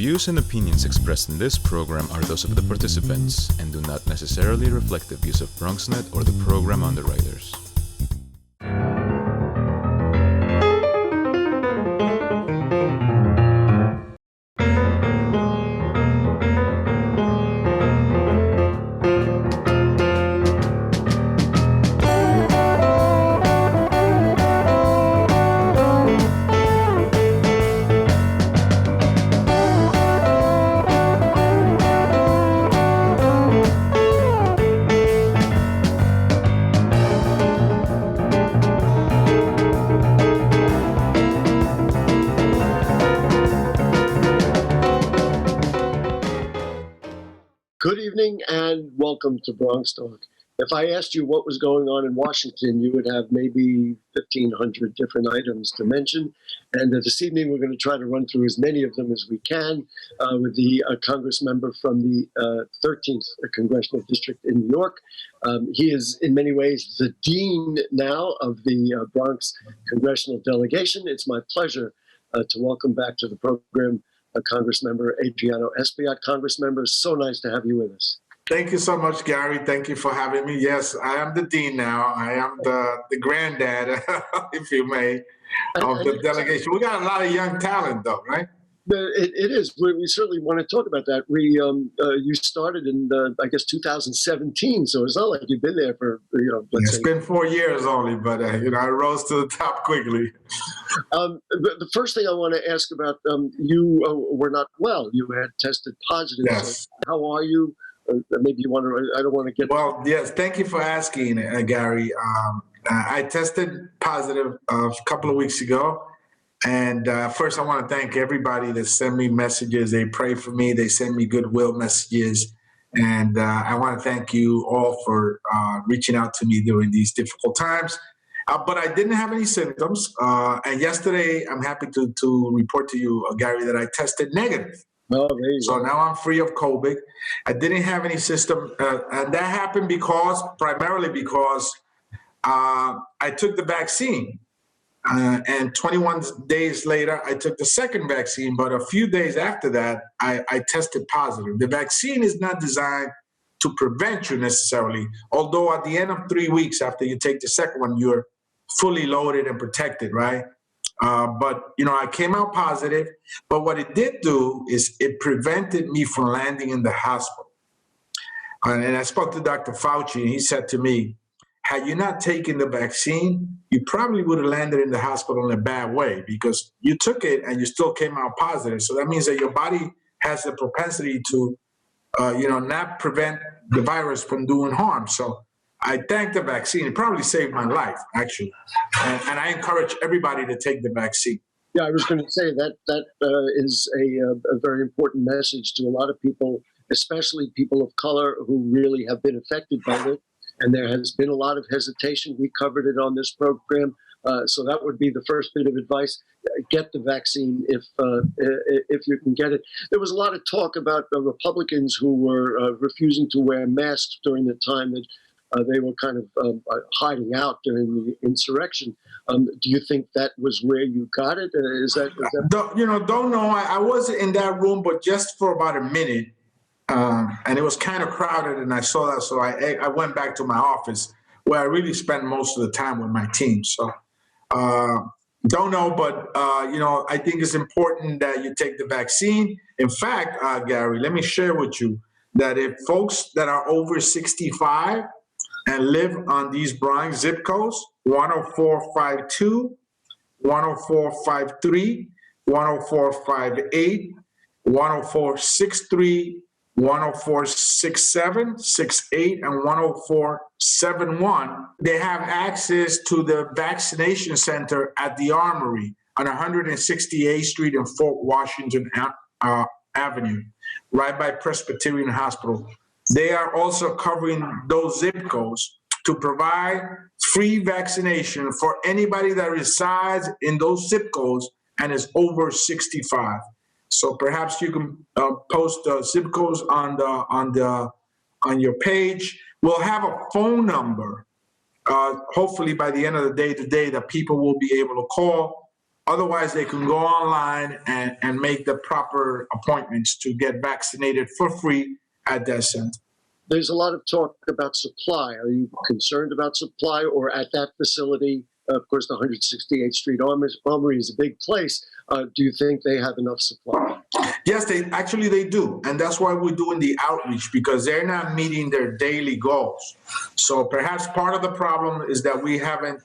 views and opinions expressed in this program are those of the participants and do not necessarily reflect the views of BronxNet or the program underwriters. Good evening and welcome to BronxTalk. If I asked you what was going on in Washington, you would have maybe 1,500 different items to mention. And this evening, we're going to try to run through as many of them as we can with the Congress member from the 13th Congressional District in New York. He is in many ways the dean now of the Bronx Congressional Delegation. It's my pleasure to welcome back to the program Congressmember Adriano Espaillat. Congressmember, so nice to have you with us. Thank you so much, Gary. Thank you for having me. Yes, I am the dean now. I am the granddad, if you may, of the delegation. We got a lot of young talent, though, right? It is. We certainly want to talk about that. You started in, I guess, 2017, so it's not like you've been there for, It's been 4 years only, but, I rose to the top quickly. The first thing I want to ask about, you were not well. You had tested positive. Yes. So how are you? Maybe you want to, I don't want to get... Well, yes, thank you for asking, Gary. I tested positive a couple of weeks ago. And first, I want to thank everybody that sent me messages. They pray for me. They send me goodwill messages. And I want to thank you all for reaching out to me during these difficult times. But I didn't have any symptoms. And yesterday, I'm happy to report to you, Gary, that I tested negative. Oh, there you so go. Now I'm free of COVID. I didn't have any system. And that happened primarily because I took the vaccine. And 21 days later, I took the second vaccine, but a few days after that, I tested positive. The vaccine is not designed to prevent you necessarily, although at the end of 3 weeks after you take the second one, you're fully loaded and protected, right? But, I came out positive, but what it did do is it prevented me from landing in the hospital. And I spoke to Dr. Fauci, and he said to me, had you not taken the vaccine, you probably would have landed in the hospital in a bad way because you took it and you still came out positive. So that means that your body has the propensity to, not prevent the virus from doing harm. So I thank the vaccine. It probably saved my life, actually. And I encourage everybody to take the vaccine. Yeah, I was going to say that is a very important message to a lot of people, especially people of color who really have been affected by it. And there has been a lot of hesitation. We covered it on this program. So that would be the first bit of advice. Get the vaccine if you can get it. There was a lot of talk about Republicans who were refusing to wear masks during the time that they were kind of hiding out during the insurrection. Do you think that was where you got it? Is that... Don't know. I wasn't in that room, but just for about a minute. And it was kind of crowded, and I saw that, so I went back to my office where I really spend most of the time with my team. So don't know, but, I think it's important that you take the vaccine. In fact, Gary, let me share with you that if folks that are over 65 and live on these Bronx zip codes, 10452, 10453, 10458, 10463, 10467, 68, and 10471. They have access to the vaccination center at the Armory on 168th Street and Fort Washington Avenue, right by Presbyterian Hospital. They are also covering those zip codes to provide free vaccination for anybody that resides in those zip codes and is over 65. So perhaps you can post zip codes on your page. We'll have a phone number, hopefully by the end of the day today, that people will be able to call Otherwise, they can go online and make the proper appointments to get vaccinated for free at that center. There's a lot of talk about supply. Are you concerned about supply, or at that facility? Of course, the 168th Street Armory is a big place. Do you think they have enough supply? Yes, they do. And that's why we're doing the outreach, because they're not meeting their daily goals. So perhaps part of the problem is that we haven't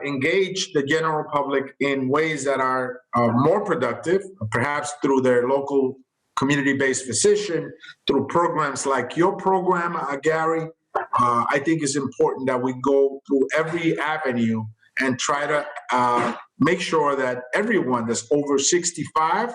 engaged the general public in ways that are more productive, perhaps through their local community-based physician, through programs like your program, Gary. I think it's important that we go through every avenue and try to make sure that everyone that's over 65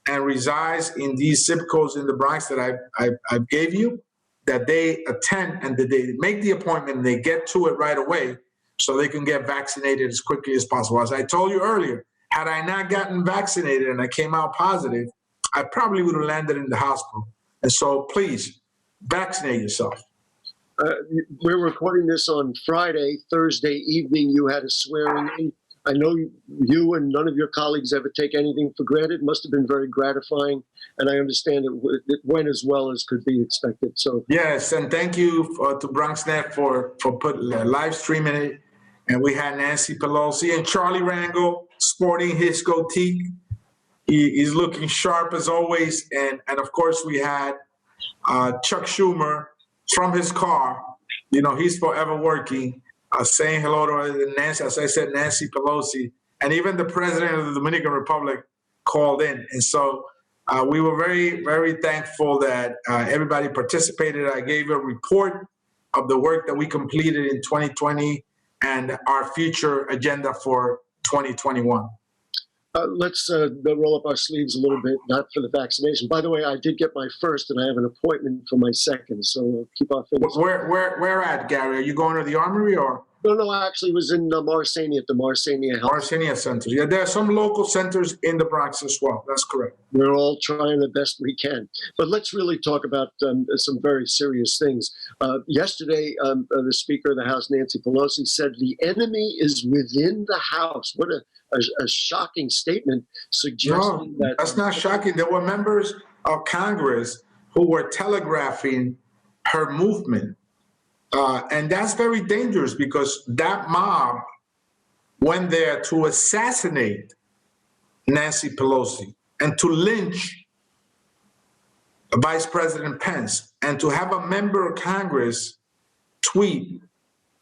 and resides in these zip codes in the Bronx that I gave you, that they attend and that they make the appointment and they get to it right away so they can get vaccinated as quickly as possible. As I told you earlier, had I not gotten vaccinated and I came out positive, I probably would have landed in the hospital. And so please, vaccinate yourself. We're recording this on Friday. Thursday evening, you had a swearing in. I know you and none of your colleagues ever take anything for granted. It must have been very gratifying, and I understand it went as well as could be expected. So yes, and thank you to BronxNet for live streaming it. And we had Nancy Pelosi and Charlie Rangel sporting his goatee. He's looking sharp as always, and of course we had Chuck Schumer from his car. You know, he's forever working. Saying hello to Nancy, as I said, Nancy Pelosi, and even the president of the Dominican Republic called in. And so we were very, very thankful that everybody participated. I gave a report of the work that we completed in 2020 and our future agenda for 2021. Let's roll up our sleeves a little bit, not for the vaccination. By the way, I did get my first, and I have an appointment for my second, so keep our fingers. Where at, Gary? Are you going to the Armory or? No, I actually was in Marsania at the Marsania Health. Marsania Center. Yeah, there are some local centers in the Bronx as well. That's correct. We're all trying the best we can. But let's really talk about some very serious things. Yesterday, the Speaker of the House, Nancy Pelosi, said the enemy is within the House. What a shocking statement, suggesting that... That's not shocking. There were members of Congress who were telegraphing her movement. And that's very dangerous, because that mob went there to assassinate Nancy Pelosi and to lynch Vice President Pence, and to have a member of Congress tweet,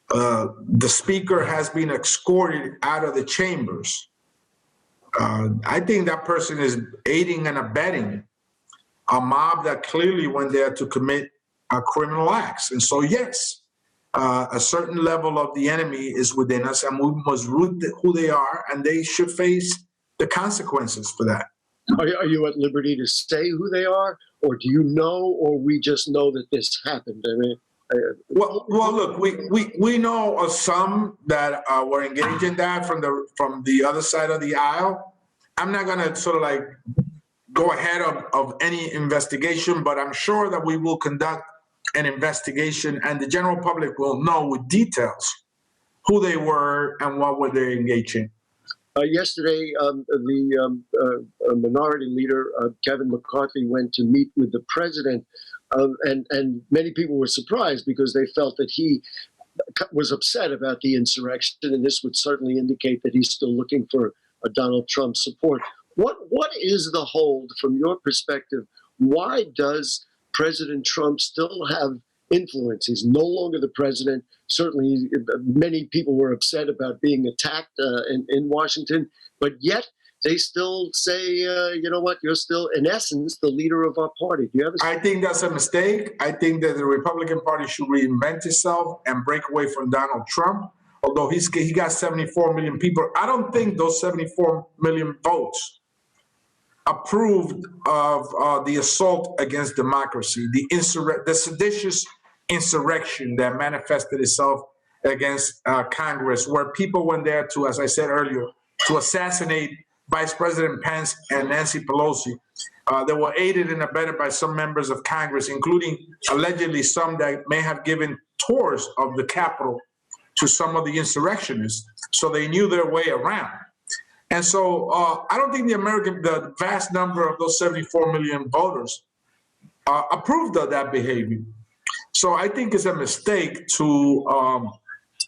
the speaker has been escorted out of the chambers. I think that person is aiding and abetting a mob that clearly went there to commit criminal acts. And so, yes, a certain level of the enemy is within us, and we must root who they are, and they should face the consequences for that. Are you at liberty to say who they are, or do you know, or we just know that this happened? I mean, well, look, we know of some that were engaged in that from the other side of the aisle. I'm not going to sort of like go ahead of any investigation, but I'm sure that we will conduct an investigation, and the general public will know with details who they were and what were they engaged in. Yesterday, the minority leader, Kevin McCarthy, went to meet with the president, and many people were surprised because they felt that he was upset about the insurrection, and this would certainly indicate that he's still looking for Donald Trump's support. What is the hold from your perspective? Why does President Trump still have influence? He's no longer the president. Certainly, many people were upset about being attacked in Washington, but yet they still say, you know what, you're still, in essence, the leader of our party. Do you have I think that's a mistake. I think that the Republican Party should reinvent itself and break away from Donald Trump. Although he got 74 million people, I don't think those 74 million votes approved of the assault against democracy, the seditious insurrection that manifested itself against Congress, where people went there to, as I said earlier, to assassinate Vice President Pence and Nancy Pelosi. They were aided and abetted by some members of Congress, including allegedly some that may have given tours of the Capitol to some of the insurrectionists, so they knew their way around. And so I don't think the vast number of those 74 million voters approved of that behavior. So I think it's a mistake to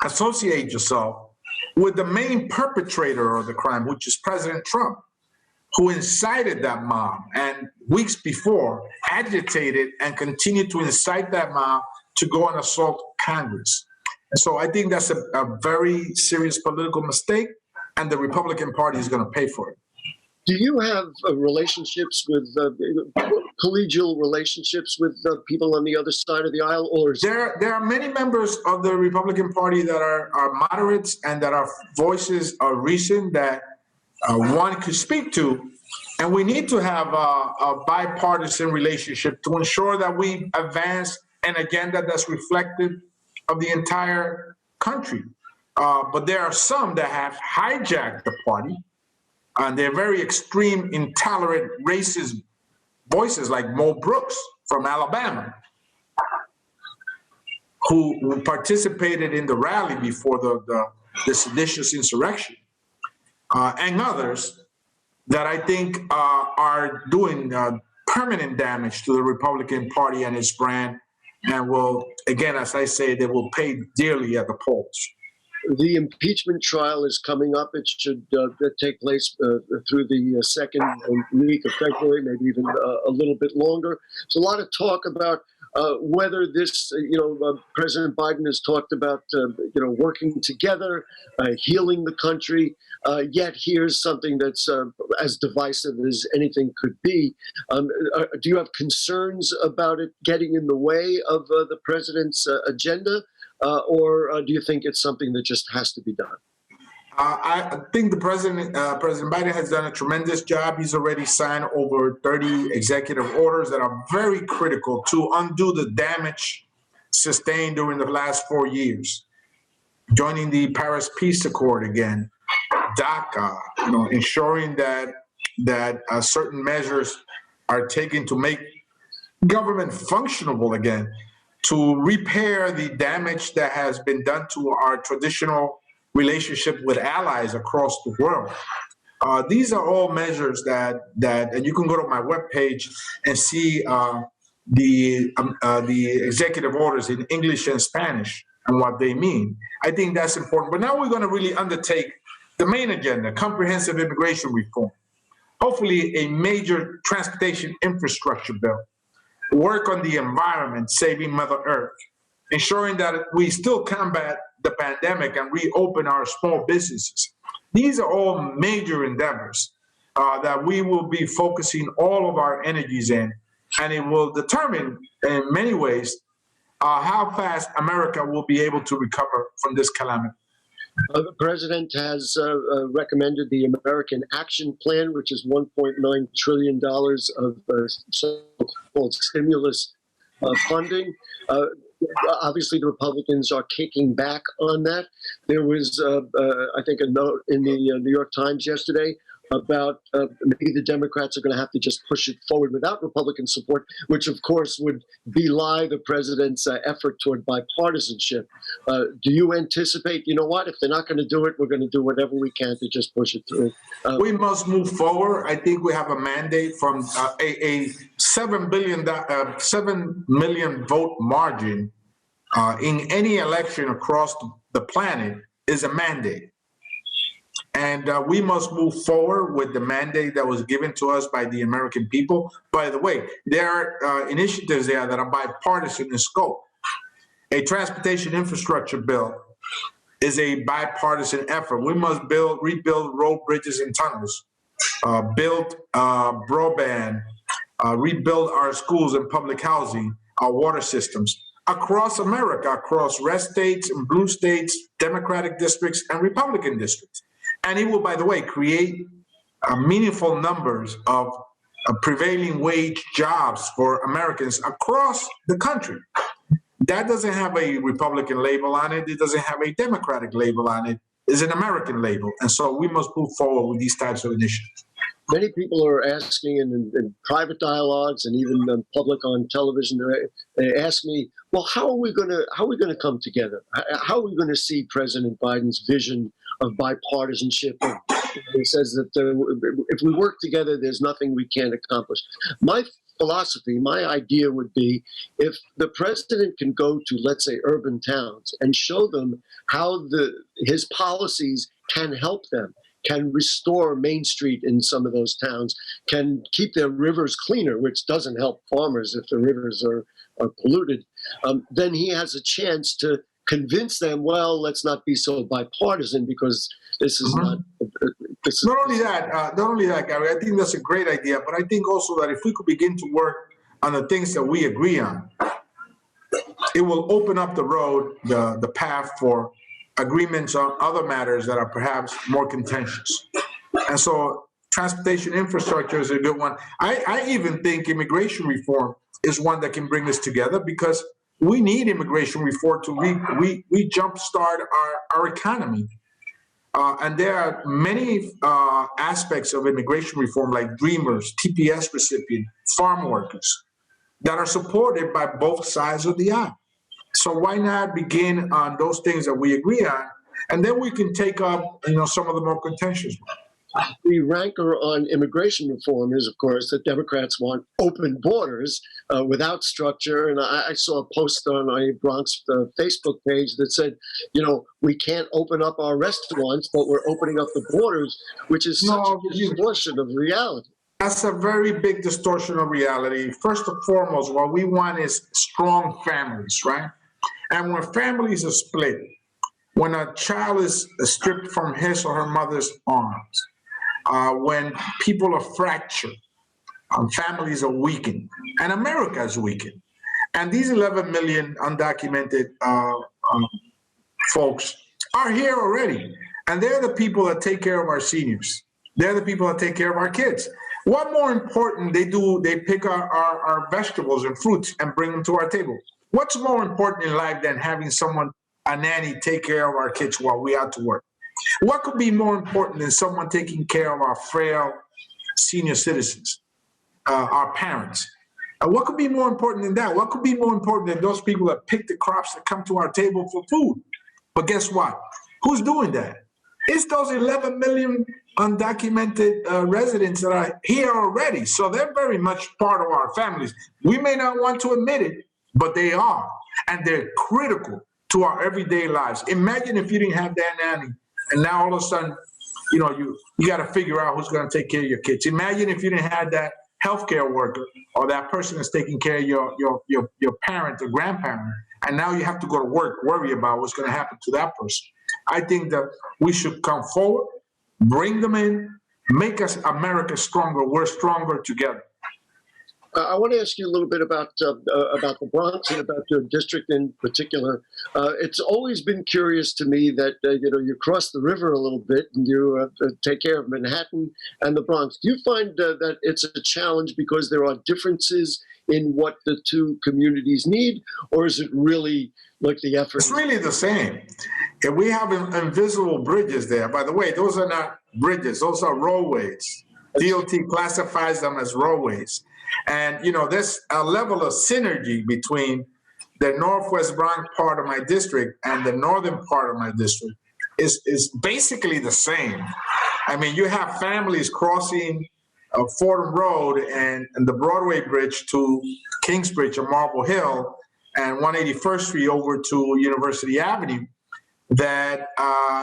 associate yourself with the main perpetrator of the crime, which is President Trump, who incited that mob and weeks before agitated and continued to incite that mob to go and assault Congress. And so I think that's a very serious political mistake, and the Republican Party is going to pay for it. Do you have relationships with collegial relationships with people on the other side of the aisle, or is there are many members of the Republican Party that are moderates and that our voices are recent that one could speak to, and we need to have a bipartisan relationship to ensure that we advance an agenda that's reflective of the entire country. But there are some that have hijacked the party, and they're very extreme, intolerant, racist voices like Mo Brooks from Alabama, who participated in the rally before the seditious insurrection, and others that I think are doing permanent damage to the Republican Party and its brand, and will, again, as I say, they will pay dearly at the polls. The impeachment trial is coming up. It should take place through the second week of February, maybe even a little bit longer. There's a lot of talk about whether this, President Biden has talked about, working together, healing the country. Yet here's something that's as divisive as anything could be. Do you have concerns about it getting in the way of the president's agenda? Or do you think it's something that just has to be done? I think the President Biden has done a tremendous job. He's already signed over 30 executive orders that are very critical to undo the damage sustained during the last 4 years. Joining the Paris Peace Accord again, DACA, ensuring that certain measures are taken to make government functionable again, to repair the damage that has been done to our traditional relationship with allies across the world. These are all measures that and you can go to my webpage and see the executive orders in English and Spanish and what they mean. I think that's important. But now we're going to really undertake the main agenda, comprehensive immigration reform, hopefully a major transportation infrastructure bill, work on the environment, saving Mother Earth, ensuring that we still combat the pandemic and reopen our small businesses. These are all major endeavors that we will be focusing all of our energies in, and it will determine in many ways how fast America will be able to recover from this calamity. The president has recommended the American Action Plan, which is $1.9 trillion of so-called stimulus funding. Obviously, the Republicans are kicking back on that. There was, I think, a note in the New York Times yesterday about maybe the Democrats are going to have to just push it forward without Republican support, which, of course, would belie the president's effort toward bipartisanship. Do you anticipate, if they're not going to do it, we're going to do whatever we can to just push it through? We must move forward. I think we have a mandate from a 7 million vote margin in any election across the planet is a mandate. And we must move forward with the mandate that was given to us by the American people. By the way, there are initiatives there that are bipartisan in scope. A transportation infrastructure bill is a bipartisan effort. We must rebuild road, bridges, and tunnels, build broadband, rebuild our schools and public housing, our water systems across America, across red states and blue states, Democratic districts, and Republican districts. And it will, by the way, create meaningful numbers of prevailing wage jobs for Americans across the country. That doesn't have a Republican label on it. It doesn't have a Democratic label on it. It's an American label. And so we must move forward with these types of initiatives. Many people are asking in private dialogues and even in public on television, they ask me, well, how are we going to come together? How are we going to see President Biden's vision of bipartisanship, of He says that if we work together, there's nothing we can't accomplish. My philosophy, my idea would be if the president can go to, let's say, urban towns and show them how his policies can help them, can restore Main Street in some of those towns, can keep their rivers cleaner, which doesn't help farmers if the rivers are polluted, then he has a chance to convince them, well, let's not be so bipartisan because this is not. Not only that, Gary, I think that's a great idea, but I think also that if we could begin to work on the things that we agree on, it will open up the road, the path for agreements on other matters that are perhaps more contentious. And so transportation infrastructure is a good one. I even think immigration reform is one that can bring us together, because we need immigration reform to we jumpstart our economy. And there are many aspects of immigration reform, like dreamers, TPS recipients, farm workers, that are supported by both sides of the aisle. So why not begin on those things that we agree on, and then we can take up, some of the more contentious ones. The rancor on immigration reform is, of course, that Democrats want open borders without structure. And I saw a post on a Bronx Facebook page that said, we can't open up our restaurants, but we're opening up the borders, which is such a distortion of reality. That's a very big distortion of reality. First and foremost, what we want is strong families, right? And when families are split, when a child is stripped from his or her mother's arms, when people are fractured, families are weakened, and America is weakened. And these 11 million undocumented folks are here already. And they're the people that take care of our seniors. They're the people that take care of our kids. What more important they do, they pick our vegetables and fruits and bring them to our table. What's more important in life than having someone, a nanny, take care of our kids while we out to work? What could be more important than someone taking care of our frail senior citizens, our parents? What could be more important than that? What could be more important than those people that pick the crops that come to our table for food? But guess what? Who's doing that? It's those 11 million undocumented residents that are here already. So they're very much part of our families. We may not want to admit it, but they are. And they're critical to our everyday lives. Imagine if you didn't have that nanny, and now all of a sudden, you got to figure out who's going to take care of your kids. Imagine if you didn't have that healthcare worker or that person that's taking care of your parent or grandparent, and now you have to go to work, worry about what's going to happen to that person. I think that we should come forward, bring them in, make us America stronger. We're stronger together. I want to ask you a little bit about the Bronx and about your district in particular. It's always been curious to me that you cross the river a little bit and you take care of Manhattan and the Bronx. Do you find that it's a challenge because there are differences in what the two communities need, or is it really like the effort? It's really the same. If we have invisible bridges there, by the way, those are not bridges; those are roadways. DOT classifies them as roadways. And, there's a level of synergy between the Northwest Bronx part of my district and the northern part of my district is basically the same. I mean, you have families crossing Fordham Road and the Broadway Bridge to Kingsbridge or Marble Hill and 181st Street over to University Avenue that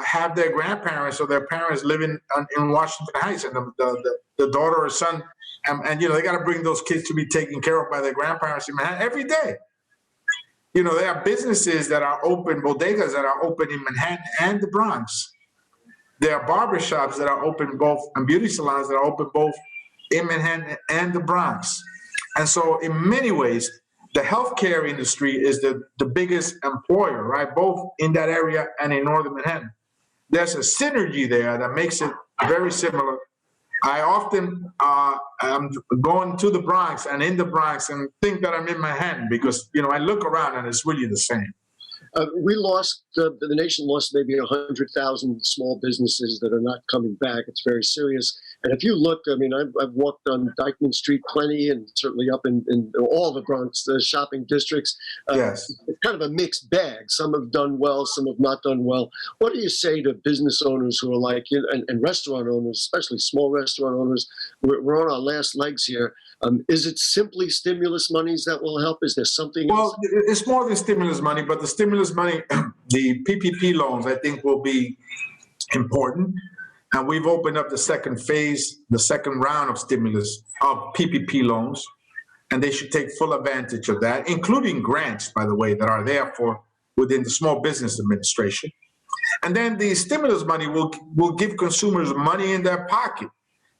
have their grandparents or their parents living in Washington Heights, and the daughter or son, and they got to bring those kids to be taken care of by their grandparents in Manhattan every day. There are businesses that are open, bodegas that are open in Manhattan and the Bronx. There are barbershops that are open both, and beauty salons that are open both in Manhattan and the Bronx. And so in many ways, the healthcare industry is the biggest employer, right? Both in that area and in northern Manhattan. There's a synergy there that makes it very similar. I often am going to the Bronx and in the Bronx and think that I'm in Manhattan because, I look around and it's really the same. We lost the nation lost maybe 100,000 small businesses that are not coming back. It's very serious. And if you look, I mean, I've walked on Dyckman Street plenty, and certainly up in all the Bronx shopping districts. Yes. It's kind of a mixed bag. Some have done well, some have not done well. What do you say to business owners who are like, and restaurant owners, especially small restaurant owners? We're on our last legs here. Is it simply stimulus monies that will help? Is there something else? Well, it's more than stimulus money, but the stimulus money, the PPP loans, I think will be important. And we've opened up the second phase, the second round of stimulus of PPP loans, and they should take full advantage of that, including grants, by the way, that are there for within the Small Business Administration. And then the stimulus money will give consumers money in their pocket.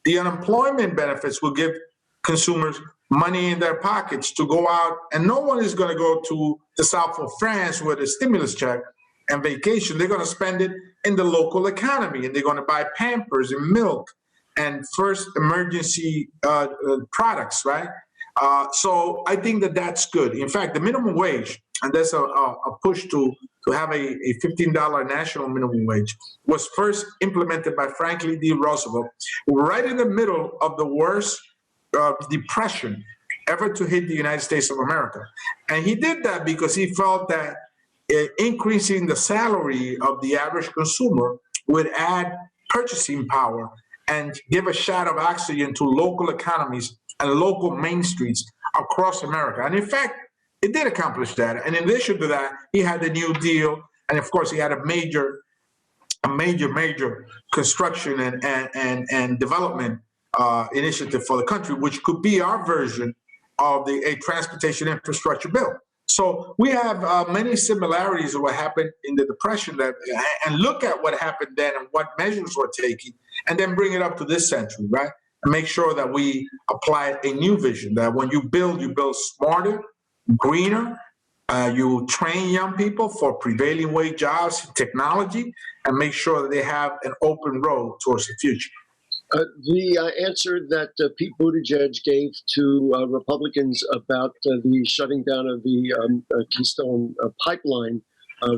The unemployment benefits will give consumers money in their pockets to go out, and no one is going to go to the south of France with a stimulus check and vacation. They're going to spend it in the local economy, and they're going to buy Pampers and milk and first emergency products, right? So I think that that's good. In fact, the minimum wage, and there's a push to have a $15 national minimum wage, was first implemented by Franklin D. Roosevelt right in the middle of the worst depression ever to hit the United States of America. And he did that because he felt that increasing the salary of the average consumer would add purchasing power and give a shot of oxygen to local economies and local main streets across America. And in fact, it did accomplish that. And in addition to that, he had the New Deal. And of course, he had a major construction and development initiative for the country, which could be our version of a transportation infrastructure bill. So we have many similarities of what happened in the Depression, and look at what happened then and what measures were taken, and then bring it up to this century, right? And make sure that we apply a new vision, that when you build smarter, greener, you train young people for prevailing wage jobs, technology, and make sure that they have an open road towards the future. The answer that Pete Buttigieg gave to Republicans about the shutting down of the Keystone pipeline,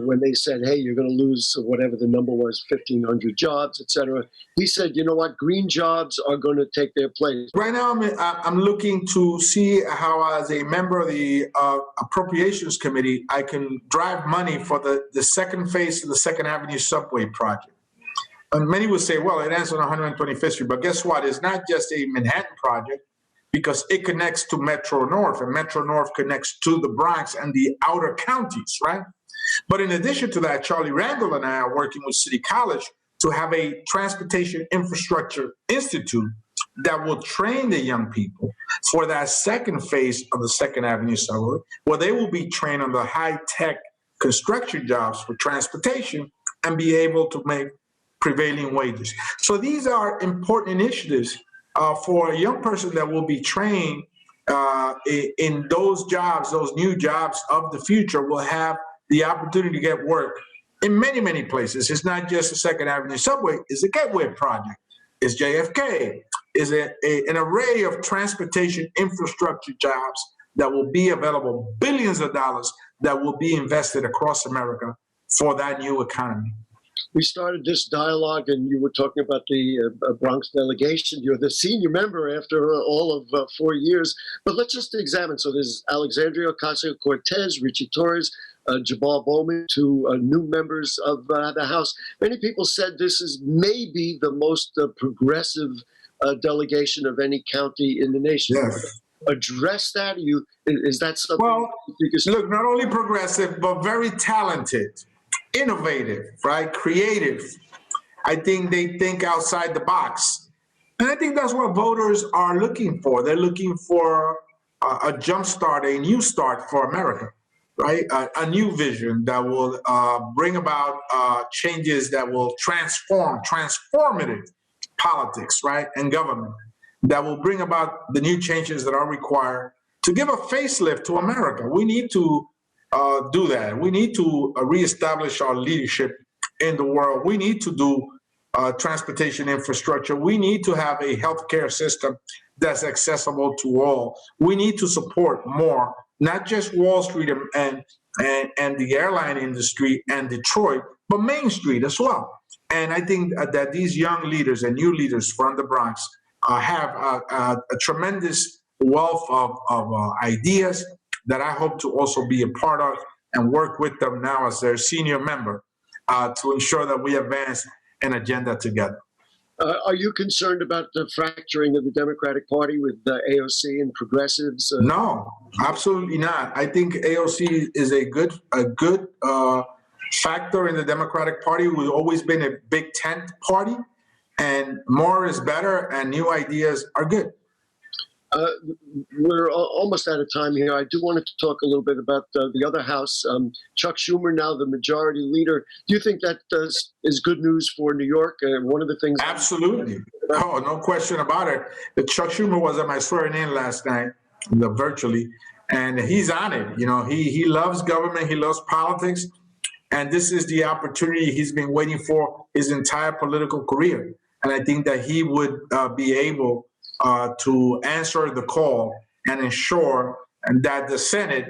when they said, hey, you're going to lose whatever the number was, 1,500 jobs, et cetera. He said, you know what, green jobs are going to take their place. Right now, I'm looking to see how, as a member of the Appropriations Committee, I can drive money for the second phase of the Second Avenue subway project. And many would say, well, it ends on 125th Street. But guess what? It's not just a Manhattan project, because it connects to Metro North, and Metro North connects to the Bronx and the outer counties, right? But in addition to that, Charlie Randall and I are working with City College to have a transportation infrastructure institute that will train the young people for that second phase of the Second Avenue subway, where they will be trained on the high-tech construction jobs for transportation and be able to make prevailing wages. So these are important initiatives for a young person that will be trained in those jobs, those new jobs of the future, will have the opportunity to get work in many, many places. It's not just the Second Avenue subway, it's a Gateway project, it's JFK, it's an array of transportation infrastructure jobs that will be available, billions of dollars that will be invested across America for that new economy. We started this dialogue, and you were talking about the Bronx delegation. You're the senior member after all of 4 years. But let's just examine. So there's Alexandria Ocasio-Cortez, Richie Torres, Jabal Bowman, two new members of the House. Many people said this is maybe the most progressive delegation of any county in the nation. Yes. Address that? Is that something? Well, look, not only progressive, but very talented. Innovative, right? Creative. I think they think outside the box. And I think that's what voters are looking for. They're looking for a jump start, a new start for America, right? A new vision that will bring about changes that will transformative politics, right? And government that will bring about the new changes that are required to give a facelift to America. We need to do that. We need to reestablish our leadership in the world. We need to do transportation infrastructure. We need to have a healthcare system that's accessible to all. We need to support more, not just Wall Street and and the airline industry and Detroit, but Main Street as well. And I think that these young leaders and new leaders from the Bronx have a tremendous wealth of ideas that I hope to also be a part of and work with them now as their senior member to ensure that we advance an agenda together. Are you concerned about the fracturing of the Democratic Party with AOC and progressives? No, absolutely not. I think AOC is a good factor in the Democratic Party. We've always been a big tent party, and more is better, and new ideas are good. We're almost out of time here. I do want to talk a little bit about the other house. Chuck Schumer, now the majority leader. Do you think that is good news for New York? One of the things. Absolutely. Oh, no question about it. Chuck Schumer was at my swearing-in last night, virtually, and he's on it. You know, he loves government. He loves politics. And this is the opportunity he's been waiting for his entire political career. And I think that he would be able to answer the call and ensure that the Senate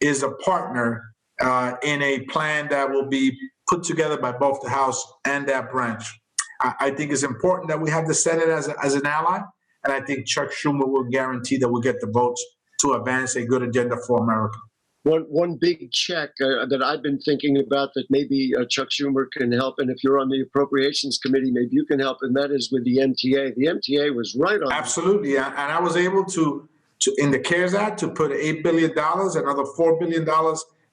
is a partner in a plan that will be put together by both the House and that branch. I think it's important that we have the Senate as an ally, and I think Chuck Schumer will guarantee that we'll get the votes to advance a good agenda for America. One big check that I've been thinking about that maybe Chuck Schumer can help, and if you're on the Appropriations Committee, maybe you can help, and that is with the MTA. The MTA was right on. Absolutely, and I was able to in the CARES Act to put $8 billion, another $4 billion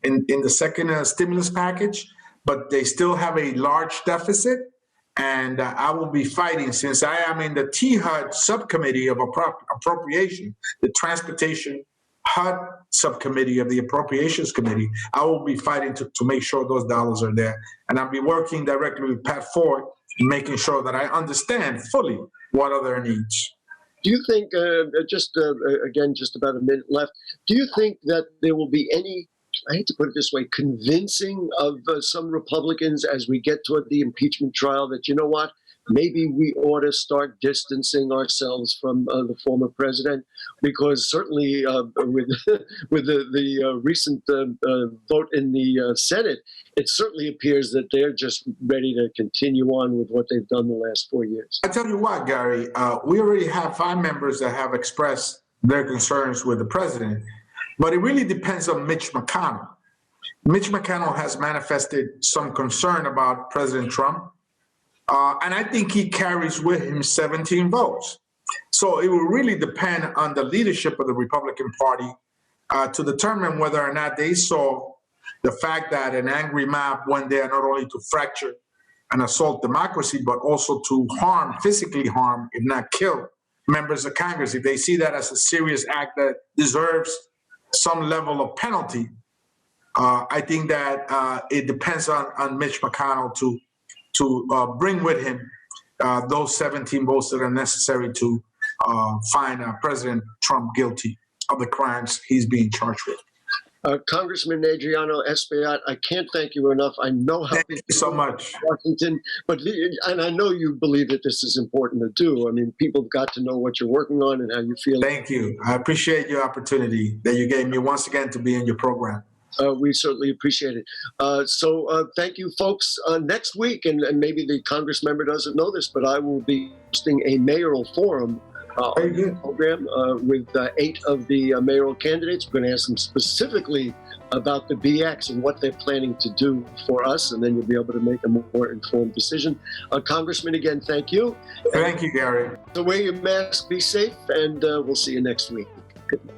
in the second stimulus package, but they still have a large deficit, and I will be fighting, since I am in the THUD subcommittee of appropriation, the Transportation HUD subcommittee of the Appropriations Committee. I will be fighting to make sure those dollars are there. And I'll be working directly with Pat Ford, making sure that I understand fully what are their needs. Do you think, again, just about a minute left, do you think that there will be any, I hate to put it this way, convincing of some Republicans as we get toward the impeachment trial that, you know what, maybe we ought to start distancing ourselves from the former president? Because certainly with the recent vote in the Senate, it certainly appears that they're just ready to continue on with what they've done the last 4 years. I tell you what, Gary, we already have 5 members that have expressed their concerns with the president, but it really depends on Mitch McConnell. Mitch McConnell has manifested some concern about President Trump. And I think he carries with him 17 votes. So it will really depend on the leadership of the Republican Party to determine whether or not they saw the fact that an angry mob went there not only to fracture and assault democracy, but also to harm, physically harm, if not kill, members of Congress. If they see that as a serious act that deserves some level of penalty, I think that it depends on Mitch McConnell to bring with him those 17 votes that are necessary to find President Trump guilty of the crimes he's being charged with. Congressman Adriano Espaillat, I can't thank you enough. I know how Thank you so much. Washington, and I know you believe that this is important to do. I mean, people have got to know what you're working on and how you feel. Thank you. I appreciate your opportunity that you gave me once again to be in your program. We certainly appreciate it. So thank you, folks. Next week, and maybe the Congress member doesn't know this, but I will be hosting a mayoral forum on the program with 8 of the mayoral candidates. We're going to ask them specifically about the BX and what they're planning to do for us, and then you'll be able to make a more informed decision. Congressman, again, thank you. Thank you, Gary. So wear your mask, be safe, and we'll see you next week. Good night.